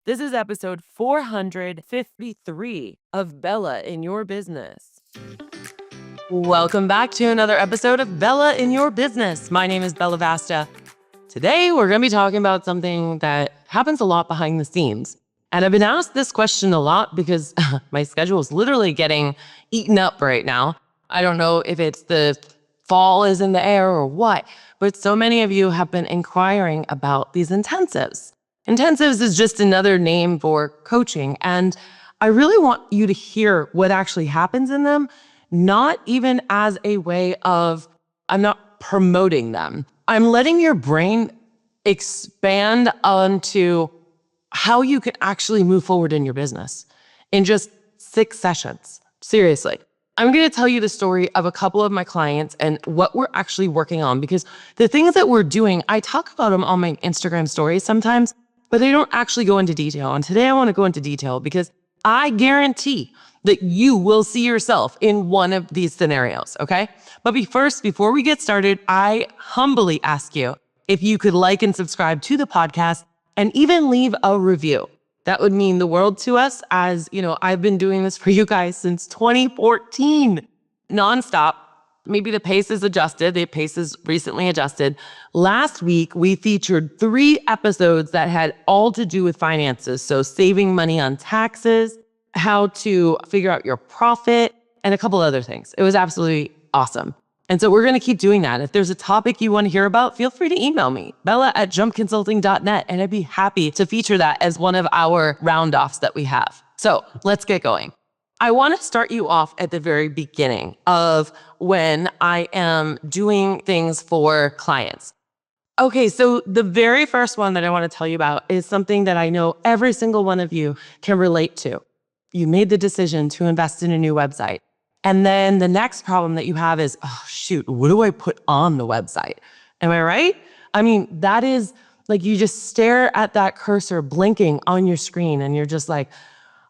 This is episode 453 of Bella in Your Business. Welcome back to another episode of Bella in Your Business. My name is Bella Vasta. Today, we're going to be talking about something that happens a lot behind the scenes. And I've been asked this question a lot because my schedule is literally getting eaten up right now. I don't know if it's the fall is in the air or what, but so many of you have been inquiring about these intensives. Intensives is just another name for coaching. And I really want you to hear what actually happens in them, not even as a way of, I'm not promoting them. I'm letting your brain expand onto how you can actually move forward in your business in just 6 sessions. Seriously. I'm going to tell you the story of a couple of my clients and what we're actually working on, because the things that we're doing, I talk about them on my Instagram stories sometimes, but they don't actually go into detail. And today I want to go into detail because I guarantee that you will see yourself in one of these scenarios, okay? But before we get started, I humbly ask you if you could like and subscribe to the podcast and even leave a review. That would mean the world to us, as you know, I've been doing this for you guys since 2014, nonstop. Maybe the pace is adjusted. The pace is recently adjusted. Last week, we featured 3 episodes that had all to do with finances. So saving money on taxes, how to figure out your profit, and a couple other things. It was absolutely awesome. And so we're going to keep doing that. If there's a topic you want to hear about, feel free to email me, bella@jumpconsulting.net, and I'd be happy to feature that as one of our round-offs that we have. So let's get going. I want to start you off at the very beginning of when I am doing things for clients. Okay, so the very first one that I want to tell you about is something that I know every single one of you can relate to. You made the decision to invest in a new website. And then the next problem that you have is, oh, shoot, what do I put on the website? Am I right? I mean, that is like you just stare at that cursor blinking on your screen and you're just like,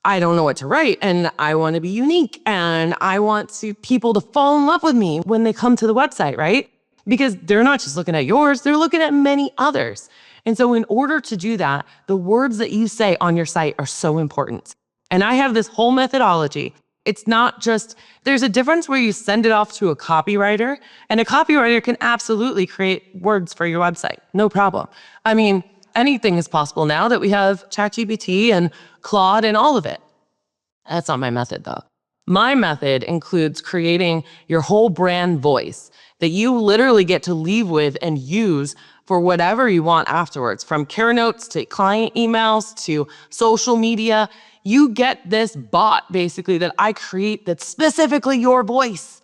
I don't know what to write, and I want to be unique, and I want people to fall in love with me when they come to the website, right? Because they're not just looking at yours, they're looking at many others. And so in order to do that, the words that you say on your site are so important. And I have this whole methodology. It's not just, there's a difference where you send it off to a copywriter, and a copywriter can absolutely create words for your website. No problem. I mean, anything is possible now that we have ChatGPT and Claude and all of it. That's not my method though. My method includes creating your whole brand voice that you literally get to leave with and use for whatever you want afterwards, from care notes to client emails to social media. You get this bot basically that I create that's specifically your voice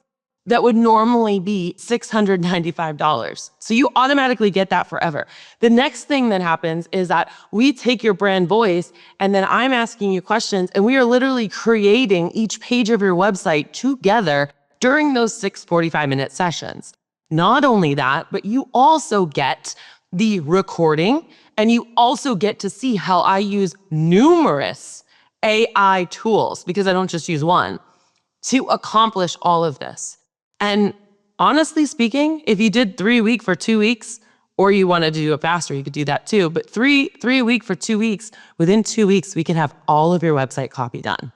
that would normally be $695. So you automatically get that forever. The next thing that happens is that we take your brand voice and then I'm asking you questions and we are literally creating each page of your website together during those 6 45-minute sessions. Not only that, but you also get the recording and you also get to see how I use numerous AI tools, because I don't just use one, to accomplish all of this. And honestly speaking, if you did 3 a week for 2 weeks, or you wanted to do it faster, you could do that too. But three a week for 2 weeks, within 2 weeks, we can have all of your website copy done.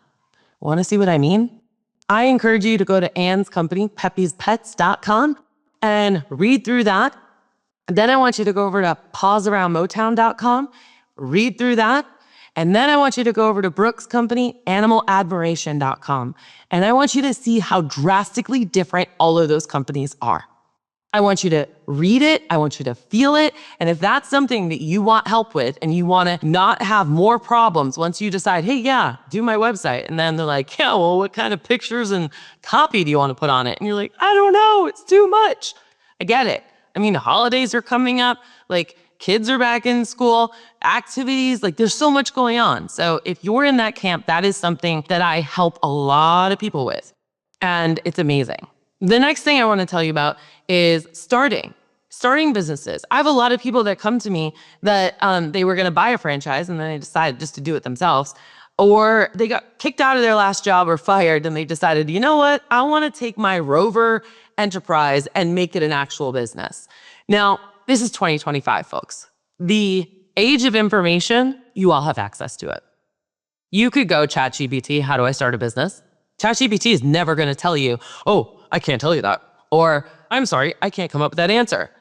Want to see what I mean? I encourage you to go to Anne's company, peppiespets.com, and read through that. Then I want you to go over to pausearoundmotown.com, read through that. And then I want you to go over to Brooke's company, animaladmiration.com. And I want you to see how drastically different all of those companies are. I want you to read it. I want you to feel it. And if that's something that you want help with and you want to not have more problems once you decide, hey, yeah, do my website. And then they're like, yeah, well, what kind of pictures and copy do you want to put on it? And you're like, I don't know. It's too much. I get it. I mean, the holidays are coming up. Like, kids are back in school, activities, like there's so much going on. So if you're in that camp, that is something that I help a lot of people with. And it's amazing. The next thing I want to tell you about is starting businesses. I have a lot of people that come to me that they were going to buy a franchise and then they decided just to do it themselves. Or they got kicked out of their last job or fired and they decided, you know what? I want to take my Rover enterprise and make it an actual business. Now, this is 2025, folks. The age of information, you all have access to it. You could go ChatGPT, how do I start a business? ChatGPT is never going to tell you, oh, I can't tell you that. Or, I'm sorry, I can't come up with that answer.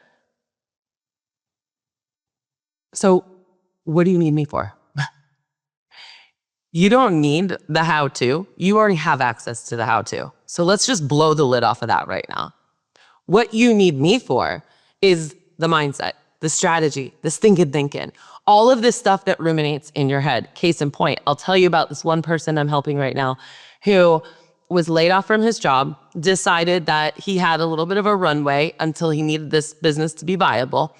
So what do you need me for? You don't need the how-to. You already have access to the how-to. So let's just blow the lid off of that right now. What you need me for is the mindset, the strategy, this thinking, all of this stuff that ruminates in your head. Case in point, I'll tell you about this one person I'm helping right now who was laid off from his job, decided that he had a little bit of a runway until he needed this business to be viable.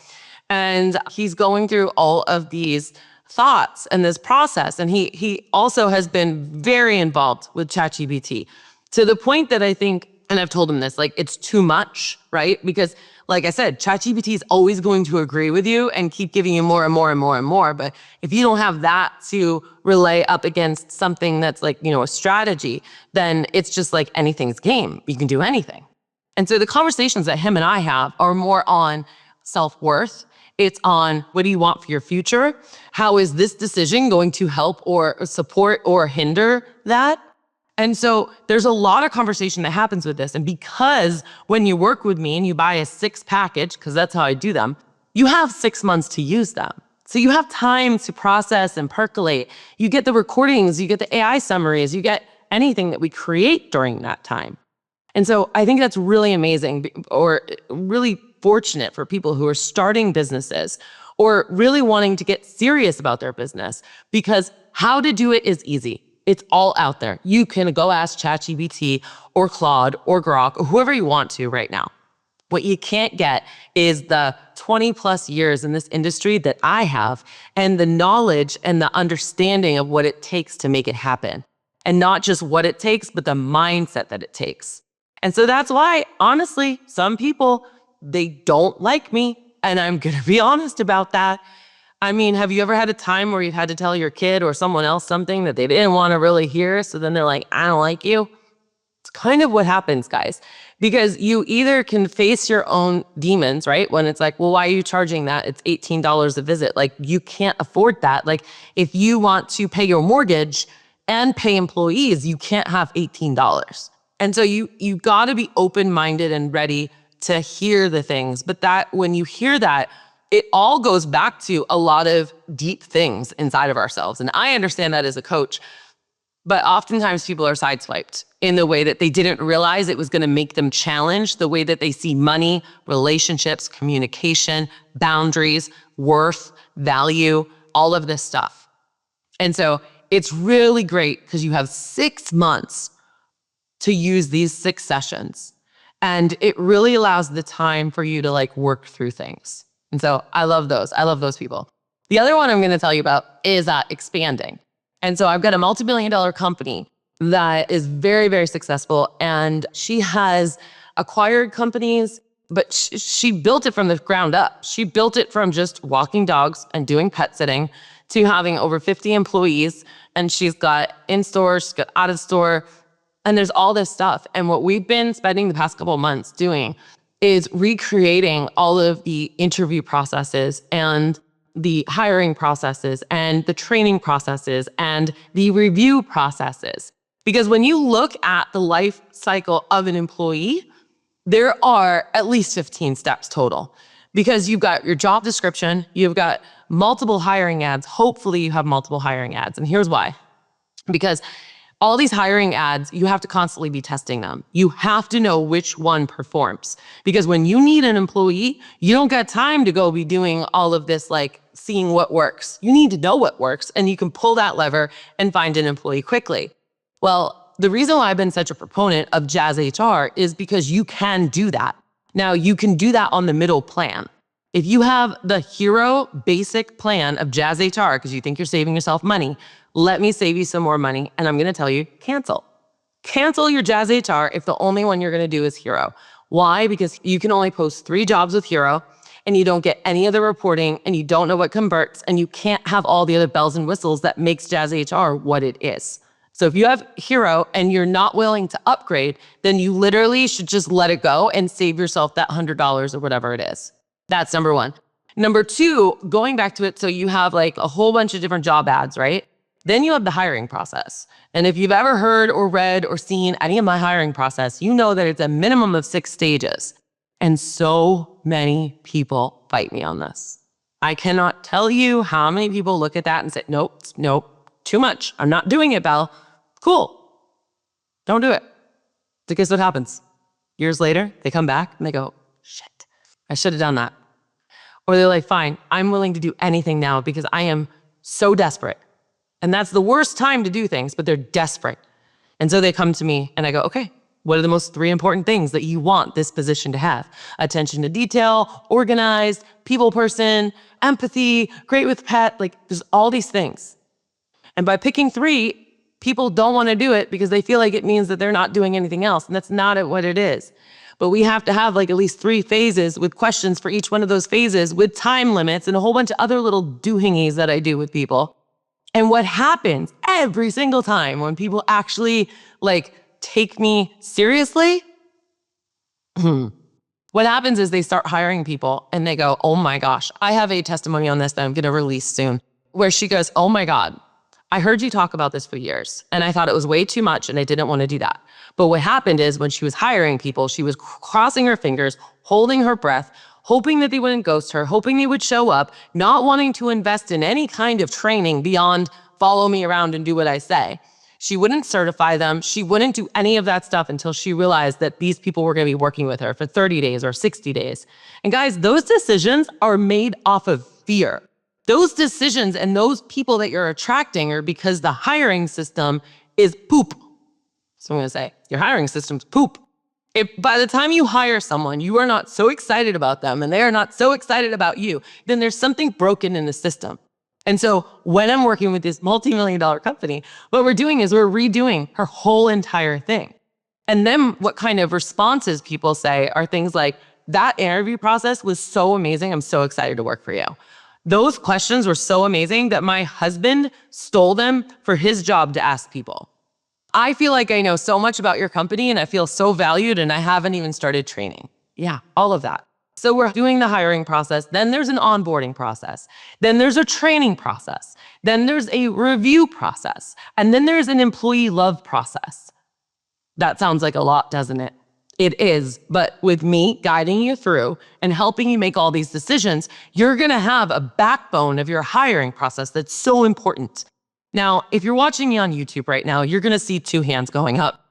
And he's going through all of these thoughts and this process. And he also has been very involved with ChatGPT to the point that I think, and I've told him this, like, it's too much, right? Because like I said, ChatGPT is always going to agree with you and keep giving you more and more and more and more. But if you don't have that to relay up against something that's like, a strategy, then it's just like anything's game. You can do anything. And so the conversations that him and I have are more on self-worth. It's on, what do you want for your future? How is this decision going to help or support or hinder that? And so there's a lot of conversation that happens with this. And because when you work with me and you buy a 6 package, because that's how I do them, you have 6 months to use them. So you have time to process and percolate. You get the recordings, you get the AI summaries, you get anything that we create during that time. And so I think that's really amazing, or really fortunate for people who are starting businesses or really wanting to get serious about their business, because how to do it is easy. It's all out there. You can go ask ChatGPT or Claude or Grok or whoever you want to right now. What you can't get is the 20 plus years in this industry that I have, and the knowledge and the understanding of what it takes to make it happen. And not just what it takes, but the mindset that it takes. And so that's why, honestly, some people, they don't like me. And I'm going to be honest about that. I mean, have you ever had a time where you've had to tell your kid or someone else something that they didn't want to really hear? So then they're like, I don't like you. It's kind of what happens, guys, because you either can face your own demons, right? When it's like, well, why are you charging that? It's $18 a visit. Like, you can't afford that. Like, if you want to pay your mortgage and pay employees, you can't have $18. And so you got to be open-minded and ready to hear the things. But that when you hear that, it all goes back to a lot of deep things inside of ourselves. And I understand that as a coach, but oftentimes people are sideswiped in the way that they didn't realize it was going to make them challenge the way that they see money, relationships, communication, boundaries, worth, value, all of this stuff. And so it's really great because you have 6 months to use these 6 sessions. And it really allows the time for you to like work through things. And so I love those. I love those people. The other one I'm going to tell you about is expanding. And so I've got a multi-billion-dollar company that is very, very successful. And she has acquired companies, but she built it from the ground up. She built it from just walking dogs and doing pet sitting to having over 50 employees. And she's got in-store, she's got out-of-store, and there's all this stuff. And what we've been spending the past couple of months doing is recreating all of the interview processes and the hiring processes and the training processes and the review processes. Because when you look at the life cycle of an employee, there are at least 15 steps total. Because you've got your job description, you've got multiple hiring ads. Hopefully you have multiple hiring ads. And here's why. Because all these hiring ads, you have to constantly be testing them. You have to know which one performs. Because when you need an employee, you don't got time to go be doing all of this, like seeing what works. You need to know what works, and you can pull that lever and find an employee quickly. Well, the reason why I've been such a proponent of Jazz HR is because you can do that. Now, you can do that on the middle plan. If you have the hero basic plan of Jazz HR because you think you're saving yourself money, let me save you some more money. And I'm going to tell you, cancel. Cancel your Jazz HR if the only one you're going to do is Hero. Why? Because you can only post 3 jobs with Hero and you don't get any other reporting and you don't know what converts and you can't have all the other bells and whistles that makes Jazz HR what it is. So if you have Hero and you're not willing to upgrade, then you literally should just let it go and save yourself that $100 or whatever it is. That's number one. Number two, going back to it, so you have like a whole bunch of different job ads, right? Then you have the hiring process. And if you've ever heard or read or seen any of my hiring process, you know that it's a minimum of 6 stages. And so many people fight me on this. I cannot tell you how many people look at that and say, nope, too much. I'm not doing it, Belle. Cool. Don't do it. So guess what happens? Years later, they come back and they go, shit, I should have done that. Or they're like, fine, I'm willing to do anything now because I am so desperate. And that's the worst time to do things, but they're desperate. And so they come to me and I go, okay, what are the most 3 important things that you want this position to have? Attention to detail, organized, people person, empathy, great with pet, like there's all these things. And by picking 3, people don't want to do it because they feel like it means that they're not doing anything else. And that's not what it is. But we have to have like at least 3 phases with questions for each one of those phases with time limits and a whole bunch of other little doohingies that I do with people. And what happens every single time when people actually like take me seriously, what happens is they start hiring people and they go, oh my gosh, I have a testimony on this that I'm going to release soon, where she goes, oh my God, I heard you talk about this for years and I thought it was way too much and I didn't want to do that. But what happened is when she was hiring people, she was crossing her fingers, holding her breath, hoping that they wouldn't ghost her, hoping they would show up, not wanting to invest in any kind of training beyond follow me around and do what I say. She wouldn't certify them. She wouldn't do any of that stuff until she realized that these people were going to be working with her for 30 days or 60 days. And guys, those decisions are made off of fear. Those decisions and those people that you're attracting are because the hiring system is poop. So I'm going to say, your hiring system's poop. If by the time you hire someone, you are not so excited about them and they are not so excited about you, then there's something broken in the system. And so when I'm working with this multi-million-dollar company, what we're doing is we're redoing her whole entire thing. And then what kind of responses people say are things like, that interview process was so amazing. I'm so excited to work for you. Those questions were so amazing that my husband stole them for his job to ask people. I feel like I know so much about your company and I feel so valued and I haven't even started training. Yeah, all of that. So we're doing the hiring process. Then there's an onboarding process. Then there's a training process. Then there's a review process. And then there's an employee love process. That sounds like a lot, doesn't it? It is, but with me guiding you through and helping you make all these decisions, you're gonna have a backbone of your hiring process that's so important. Now, if you're watching me on YouTube right now, you're gonna see 2 hands going up.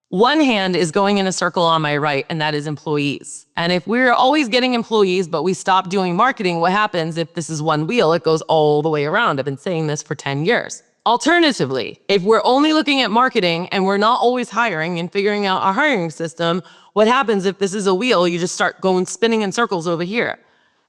One hand is going in a circle on my right, and that is employees. And if we're always getting employees, but we stop doing marketing, what happens if this is one wheel? It goes all the way around. I've been saying this for 10 years. Alternatively, if we're only looking at marketing and we're not always hiring and figuring out our hiring system, what happens if this is a wheel? You just start going spinning in circles over here.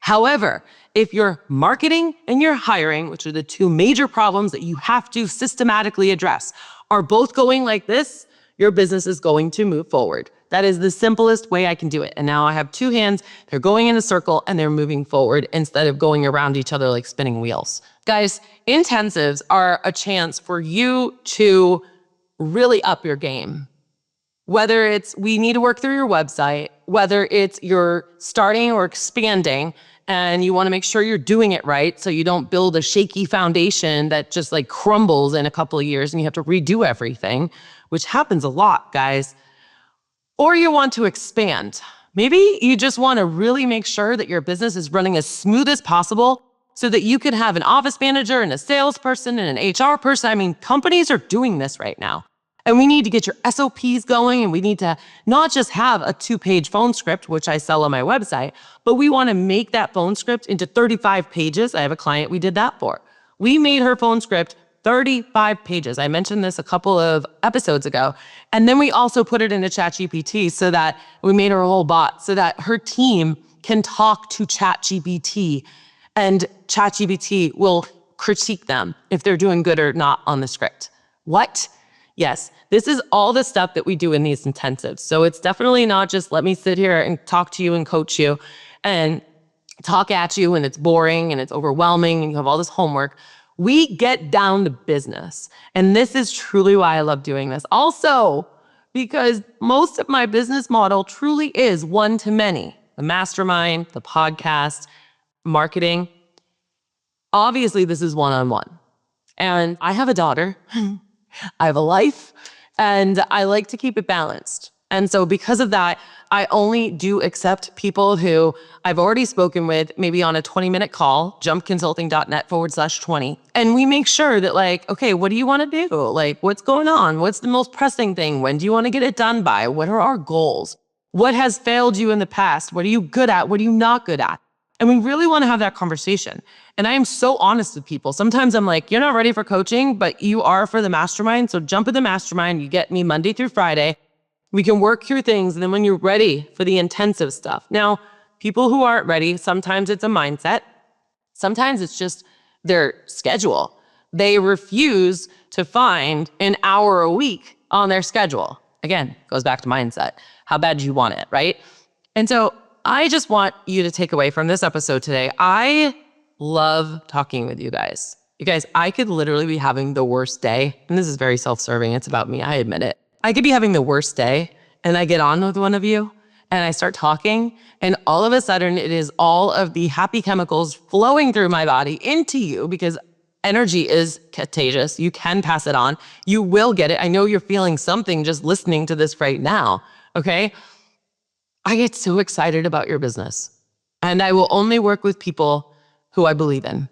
However, if you're marketing and you're hiring, which are the 2 major problems that you have to systematically address, are both going like this, your business is going to move forward. That is the simplest way I can do it. And now I have 2 hands, they're going in a circle and they're moving forward instead of going around each other like spinning wheels. Guys, intensives are a chance for you to really up your game. Whether it's we need to work through your website, whether it's you're starting or expanding and you want to make sure you're doing it right so you don't build a shaky foundation that just like crumbles in a couple of years and you have to redo everything, which happens a lot, guys. Or you want to expand. Maybe you just want to really make sure that your business is running as smooth as possible so that you can have an office manager and a salesperson and an HR person. I mean, companies are doing this right now. And we need to get your SOPs going, and we need to not just have a 2-page phone script, which I sell on my website, but we want to make that phone script into 35 pages. I have a client we did that for. We made her phone script 35 pages. I mentioned this a couple of episodes ago. And then we also put it into ChatGPT so that we made her a whole bot so that her team can talk to ChatGPT and ChatGPT will critique them if they're doing good or not on the script. What? Yes, this is all the stuff that we do in these intensives. So it's definitely not just let me sit here and talk to you and coach you and talk at you and it's boring and it's overwhelming and you have all this homework. We get down to business. And this is truly why I love doing this. Also, because most of my business model truly is one to many. The mastermind, the podcast, marketing. Obviously, this is one-on-one. And I have a daughter, I have a life, and I like to keep it balanced. And so because of that, I only do accept people who I've already spoken with, maybe on a 20-minute call, jumpconsulting.net/20. And we make sure that like, okay, what do you want to do? Like, what's going on? What's the most pressing thing? When do you want to get it done by? What are our goals? What has failed you in the past? What are you good at? What are you not good at? And we really want to have that conversation. And I am so honest with people. Sometimes I'm like, you're not ready for coaching, but you are for the mastermind. So jump in the mastermind. You get me Monday through Friday. We can work through things. And then when you're ready for the intensive stuff. Now, people who aren't ready, sometimes it's a mindset. Sometimes it's just their schedule. They refuse to find an hour a week on their schedule. Again, goes back to mindset. How bad do you want it, right? And so I just want you to take away from this episode today. I love talking with you guys. You guys, I could literally be having the worst day. And this is very self-serving. It's about me. I admit it. I could be having the worst day and I get on with one of you and I start talking and all of a sudden it is all of the happy chemicals flowing through my body into you because energy is contagious. You can pass it on. You will get it. I know you're feeling something just listening to this right now. Okay. I get so excited about your business and I will only work with people who I believe in.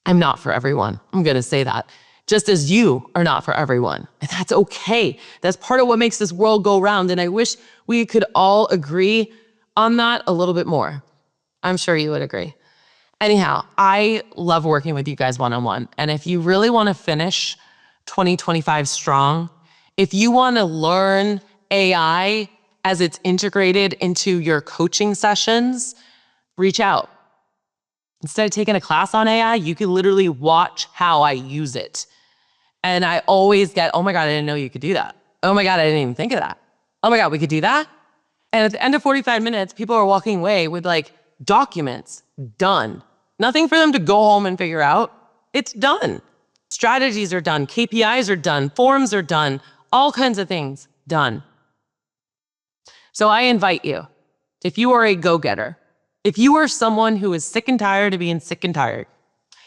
I'm not for everyone. I'm going to say that. Just as you are not for everyone. And that's okay. That's part of what makes this world go round. And I wish we could all agree on that a little bit more. I'm sure you would agree. Anyhow, I love working with you guys one-on-one. And if you really want to finish 2025 strong, if you want to learn AI as it's integrated into your coaching sessions, reach out. Instead of taking a class on AI, you can literally watch how I use it. And I always get, oh my God, I didn't know you could do that. Oh my God, I didn't even think of that. Oh my God, we could do that? And at the end of 45 minutes, people are walking away with like documents done. Nothing for them to go home and figure out. It's done. Strategies are done. KPIs are done. Forms are done. All kinds of things done. So I invite you, if you are a go-getter, if you are someone who is sick and tired of being sick and tired,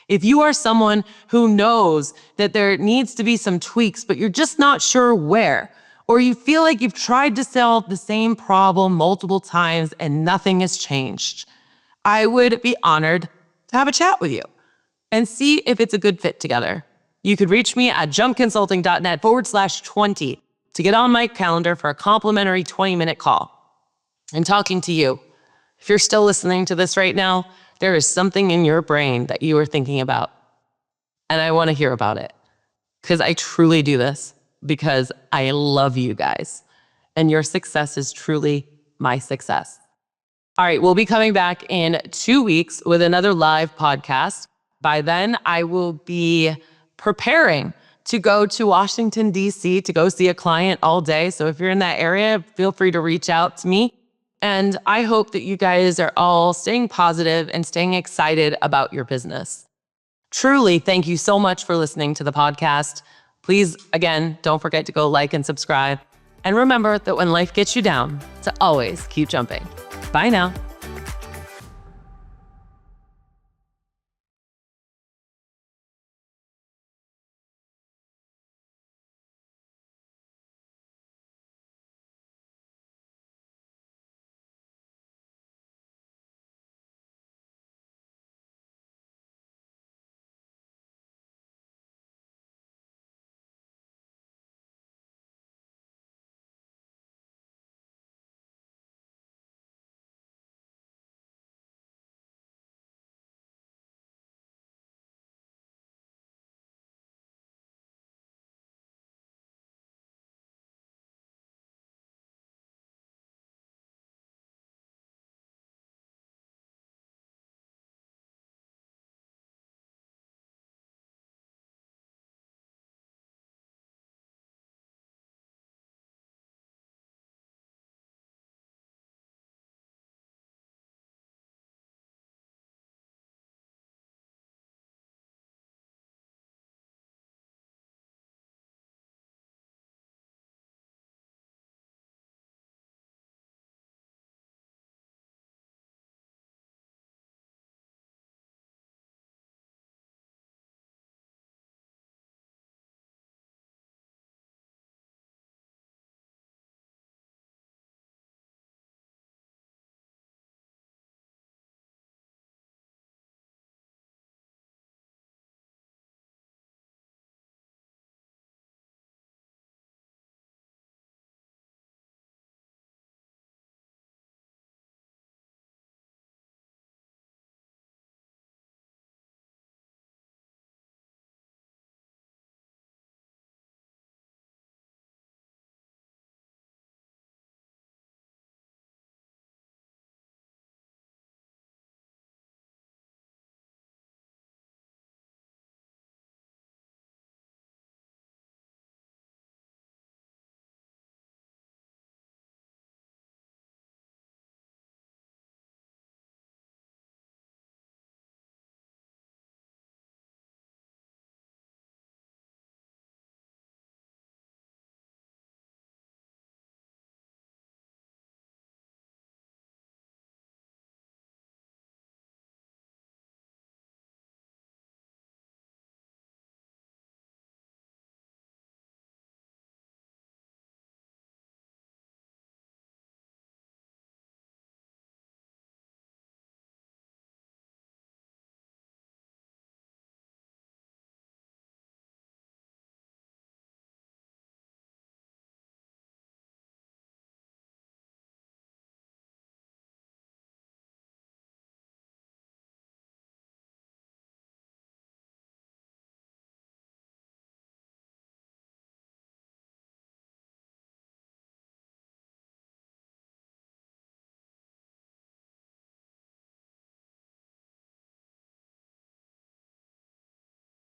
if you are someone who knows that there needs to be some tweaks, but you're just not sure where, or you feel like you've tried to solve the same problem multiple times and nothing has changed, I would be honored to have a chat with you and see if it's a good fit together. You could reach me at jumpconsulting.net/20 to get on my calendar for a complimentary 20-minute call. I'm talking to you. If you're still listening to this right now, there is something in your brain that you are thinking about. And I want to hear about it because I truly do this because I love you guys and your success is truly my success. All right, we'll be coming back in 2 weeks with another live podcast. By then, I will be preparing to go to Washington, D.C. to go see a client all day. So if you're in that area, feel free to reach out to me. And I hope that you guys are all staying positive and staying excited about your business. Truly, thank you so much for listening to the podcast. Please, again, don't forget to go like and subscribe. And remember that when life gets you down, to always keep jumping. Bye now.